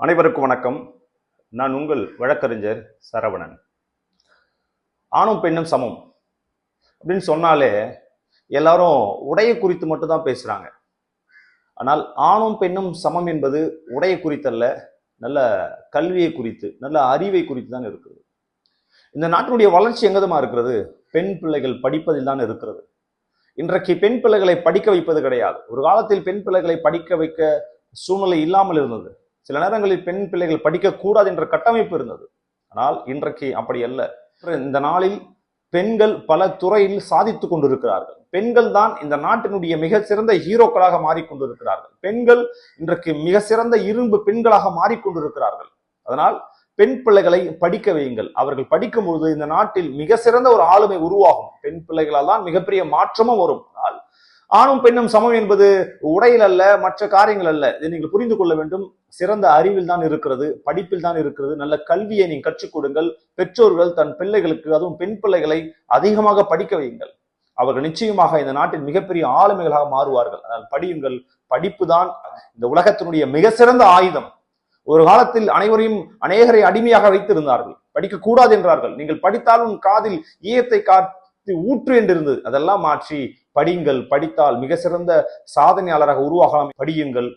அனைவருக்கும் வணக்கம். நான் உங்கள் வழக்கறிஞர் சரவணன். ஆணும் பெண்ணும் சமம் அப்படின்னு சொன்னாலே எல்லாரும் உடைய குறித்து மட்டும் தான் பேசுறாங்க. ஆனால் ஆணும் பெண்ணும் சமம் என்பது உடைய குறித்தல்ல, நல்ல கல்வியை குறித்து, நல்ல அறிவை குறித்து தான் இருக்கிறது. இந்த நாட்டினுடைய வளர்ச்சி எங்கதமா இருக்கிறது? பெண் பிள்ளைகள் படிப்பதில் தான் இருக்கிறது. இன்றைக்கு பெண் பிள்ளைகளை படிக்க வைப்பது கிடையாது. ஒரு காலத்தில் பெண் பிள்ளைகளை படிக்க வைக்க சூழ்நிலை இல்லாமல் இருந்தது. சில நேரங்களில் பெண் பிள்ளைகள் படிக்க கூடாது என்ற கட்டமைப்பு இருந்தது. ஆனால் இன்றைக்கு அப்படி அல்ல. இந்த நாளில் பெண்கள் பல துறையில் சாதித்துக் கொண்டிருக்கிறார்கள். பெண்கள் தான் இந்த நாட்டினுடைய மிக சிறந்த ஹீரோக்களாக மாறிக்கொண்டிருக்கிறார்கள். பெண்கள் இன்றைக்கு மிக சிறந்த இரும்பு பெண்களாக மாறிக்கொண்டிருக்கிறார்கள். அதனால் பெண் பிள்ளைகளை படிக்க வையுங்கள். அவர்கள் படிக்கும்போது இந்த நாட்டில் மிக சிறந்த ஒரு ஆளுமை உருவாகும். பெண் பிள்ளைகளால் தான் மிகப்பெரிய மாற்றமும் வரும். ஆணும் பெண்ணும் சமம் என்பது உடையில் அல்ல, மற்ற காரியங்கள் அல்ல. இதை நீங்கள் புரிந்து கொள்ள வேண்டும். சிறந்த அறிவில் தான் இருக்கிறது, படிப்பில் தான் இருக்கிறது. நல்ல கல்வியை நீங்கள் கற்றுக் கொடுங்கள். பெற்றோர்கள் தன் பிள்ளைகளுக்கு, அதுவும் பெண் பிள்ளைகளை அதிகமாக படிக்க வையுங்கள். அவர்கள் நிச்சயமாக இந்த நாட்டின் மிகப்பெரிய ஆளுமைகளாக மாறுவார்கள். அதனால் படியுங்கள். படிப்பு தான் இந்த உலகத்தினுடைய மிக சிறந்த ஆயுதம். ஒரு காலத்தில் அநேகரை அடிமையாக வைத்திருந்தார்கள். படிக்க கூடாது என்றார்கள். நீங்கள் படித்தாலும் காதில் ஈயத்தை காத்து ஊற்று என்று இருந்தது. அதெல்லாம் மாற்றி படியுங்கள். படித்தால் மிக சிறந்த சாதனையாளராக உருவாகலாம். படியுங்கள்.